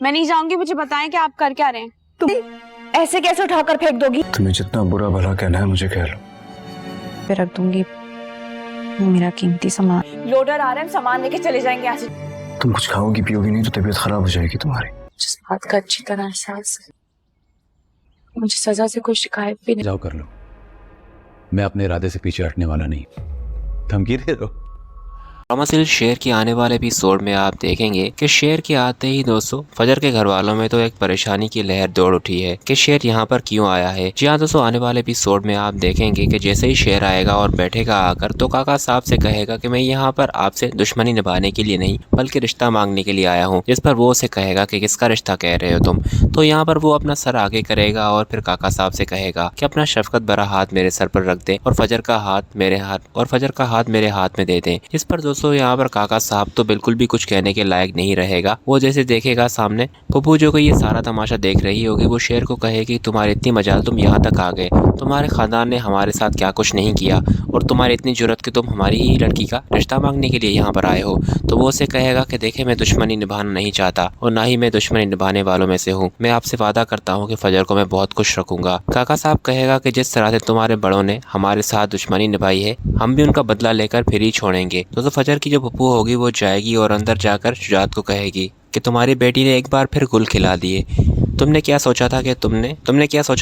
मैं नहीं जाऊंगी, मुझे बताएं कि आप कर क्या रहे हैं। तुम ऐसे कैसे उठाकर फेंक दोगी? तुम्हें जितना बुरा भला कहना है मुझे कह लो। पे रख दूंगी मेरा कीमती सामान। लोडर आ रहे हैं, सामान लेके चले जाएंगे यहाँ से। तुम कुछ खाओगी पियोगी नहीं तो तबीयत खराब हो जाएगी तुम्हारी। जिस बात का अच्छी तरह एहसास है, मुझे सजा से कोई शिकायत भी नहीं। जाओ कर लो, मैं अपने इरादे से पीछे हटने वाला नहीं। धमकी दे दो। ड्रामा सीरियल शेर के आने वाले एपिसोड में आप देखेंगे कि शेर के आते ही दोस्तों फजर के घर वालों में तो एक परेशानी की लहर दौड़ उठी है कि शेर यहाँ पर क्यों आया है। जी हाँ दोस्तों, आने वाले एपिसोड में आप देखेंगे कि जैसे ही शेर आएगा और बैठेगा आकर तो काका साहब से कहेगा कि मैं यहाँ पर आपसे दुश्मनी निभाने के लिए नहीं बल्कि रिश्ता मांगने के लिए आया हूँ। जिस पर वो उसे कहेगा कि किसका रिश्ता कह रहे हो तुम। तो यहाँ पर वो अपना सर आगे करेगा और फिर काका साहब से कहेगा कि अपना शफकत भरा हाथ मेरे सर पर रख दे और फजर का हाथ मेरे हाथ में दे दें। इस पर दोस्तों यहाँ पर काका साहब तो बिल्कुल भी कुछ कहने के लायक नहीं रहेगा। वो जैसे देखेगा सामने पप्पू जो कि ये सारा तमाशा देख रही होगी, वो शेर को कहेगी तुम्हारी इतनी मजाल, तुम यहाँ तक आ गए, तुम्हारे खानदान ने हमारे साथ क्या कुछ नहीं किया और तुम्हारी इतनी जुर्रत कि तुम हमारी ही लड़की का रिश्ता मांगने के लिए यहाँ पर आए हो। तो वो उसे कहेगा कि देखे मैं दुश्मनी निभाना नहीं चाहता और ना ही मैं दुश्मनी निभाने वालों में से हूँ। मैं आपसे वादा करता हूँ कि फजर को मैं बहुत खुश रखूंगा। काका साहब कहेगा कि जिस तरह से तुम्हारे बड़ों ने हमारे साथ दुश्मनी निभाई है, हम भी उनका बदला लेकर फिर ही छोड़ेंगे। तो फजर की जो पप्पू होगी वो जाएगी और अंदर जाकर शुजात को कहेगी कि तुम्हारी बेटी ने एक बार फिर गुल खिला दिए। तुमने क्या सोचा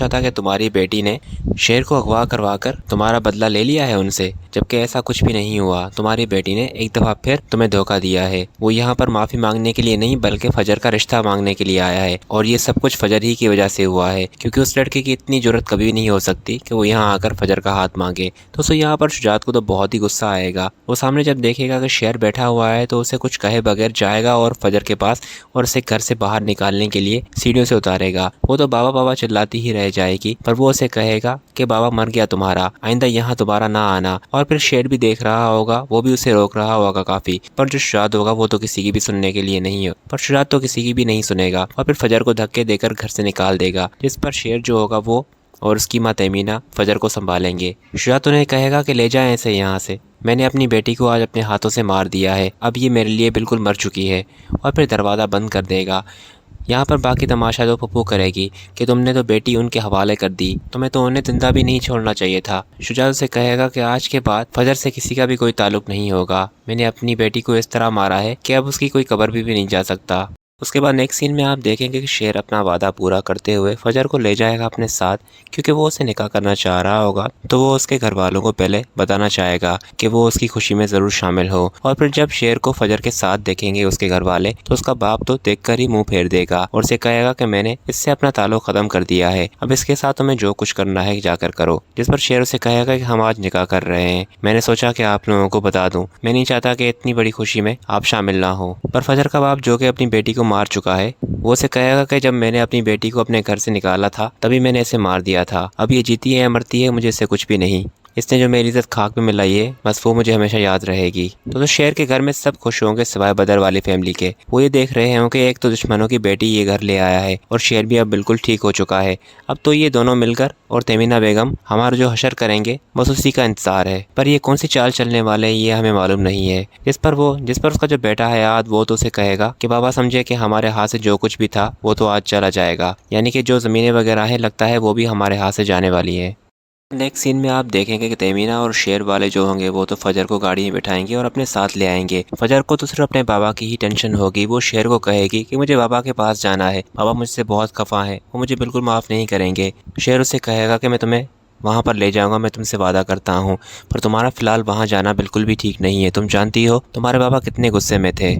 था कि तुम्हारी बेटी ने शेर को अगवा करवा कर तुम्हारा बदला ले लिया है उनसे, जबकि ऐसा कुछ भी नहीं हुआ। तुम्हारी बेटी ने एक दफ़ा फिर तुम्हें धोखा दिया है। वो यहाँ पर माफ़ी मांगने के लिए नहीं बल्कि फजर का रिश्ता मांगने के लिए आया है और ये सब कुछ फजर ही की वजह से हुआ है, क्योंकि उस लड़के की इतनी जरूरत कभी नहीं हो सकती कि वो यहाँ आकर फजर का हाथ मांगे। तो यहाँ पर शुजात को तो बहुत ही गुस्सा आएगा। वो सामने जब देखेगा कि शेर बैठा हुआ है तो उसे कुछ कहे बगैर जाएगा और फजर के पास और उसे घर से बाहर निकालने के लिए सीढ़ियों से उतारेगा। वो तो बाबा बाबा चिल्लाती ही रह जाएगी, पर वो उसे कहेगा कि बाबा मर गया तुम्हारा, आइंदा यहाँ दोबारा ना आना। और फिर शेर भी देख रहा होगा, वो भी उसे रोक रहा होगा काफ़ी, पर जो शुजात होगा वो तो किसी की भी सुनने के लिए नहीं हो, पर शुजात तो किसी की भी नहीं सुनेगा और फिर फजर को धक्के देकर घर से निकाल देगा। जिस पर शेर जो होगा वो और उसकी माँ तमीना फजर को संभालेंगे। शुजात उन्हें कहेगा कि ले जाएं इसे यहाँ से, मैंने अपनी बेटी को आज अपने हाथों से मार दिया है, अब ये मेरे लिए बिल्कुल मर चुकी है। और फिर दरवाज़ा बंद कर देगा। यहाँ पर बाकी तमाशा तो पप्पू करेगी कि तुमने तो बेटी उनके हवाले कर दी, तुम्हें तो उन्हें जिंदा भी नहीं छोड़ना चाहिए था। शुजात से कहेगा कि आज के बाद फजर से किसी का भी कोई ताल्लुक नहीं होगा। मैंने अपनी बेटी को इस तरह मारा है कि अब उसकी कोई कब्र भी नहीं जा सकता। उसके बाद नेक्स्ट सीन में आप देखेंगे कि शेर अपना वादा पूरा करते हुए फजर को ले जाएगा अपने साथ, क्योंकि वो उसे निकाह करना चाह रहा होगा। तो वो उसके घर वालों को पहले बताना चाहेगा कि वो उसकी खुशी में ज़रूर शामिल हो। और फिर जब शेर को फजर के साथ देखेंगे उसके घर वाले, तो उसका बाप तो देखकर ही मुंह फेर देगा और उसे कहेगा कि मैंने इससे अपना ताल्लुक ख़त्म कर दिया है, अब इसके साथ तुम्हें जो कुछ करना है जाकर करो। जिस पर शेर उसे कहेगा कि हम आज निकाह कर रहे हैं, मैंने सोचा कि आप लोगों को बता दूं, मैं नहीं चाहता कि इतनी बड़ी खुशी में आप शामिल ना हो। पर फजर का बाप जो कि अपनी बेटी को मार चुका है, वो उसे कहेगा कि जब मैंने अपनी बेटी को अपने घर से निकाला था तभी मैंने इसे मार दिया था, अब ये जीती है या मरती है मुझे इससे कुछ भी नहीं, इसने जो मेरी इज्जत खाक में मिलाई है बस वो मुझे हमेशा याद रहेगी। तो शेर के घर में सब खुश होंगे सिवाय बदर वाली फैमिली के। वो ये देख रहे हैं कि एक तो दुश्मनों की बेटी ये घर ले आया है और शेर भी अब बिल्कुल ठीक हो चुका है। अब तो ये दोनों मिलकर और तमीना बेगम हमारा जो हशर करेंगे बस उसी का इंतजार है, पर ये कौन सी चाल चलने वाले ये हमें मालूम नहीं है। जिस पर उसका जो बेटा है याद, वो तो उसे कहेगा कि बाबा समझे कि हमारे हाथ से जो कुछ भी था वो तो आज चला जाएगा, यानी कि जो ज़मीनें वगैरह है लगता है वो भी हमारे हाथ से जाने वाली है। नेक्स्ट सीन में आप देखेंगे कि तमीना और शेर वाले जो होंगे वो तो फजर को गाड़ी में बिठाएंगे और अपने साथ ले आएंगे। फजर को तो सिर्फ अपने बाबा की ही टेंशन होगी। वो शेर को कहेगी कि मुझे बाबा के पास जाना है, बाबा मुझसे बहुत खफा है, वो मुझे बिल्कुल माफ़ नहीं करेंगे। शेर उससे कहेगा कि मैं तुम्हें वहाँ पर ले जाऊँगा, मैं तुमसे वादा करता हूँ, पर तुम्हारा फ़िलहाल वहाँ जाना बिल्कुल भी ठीक नहीं है। तुम जानती हो तुम्हारे बाबा कितने गुस्से में थे।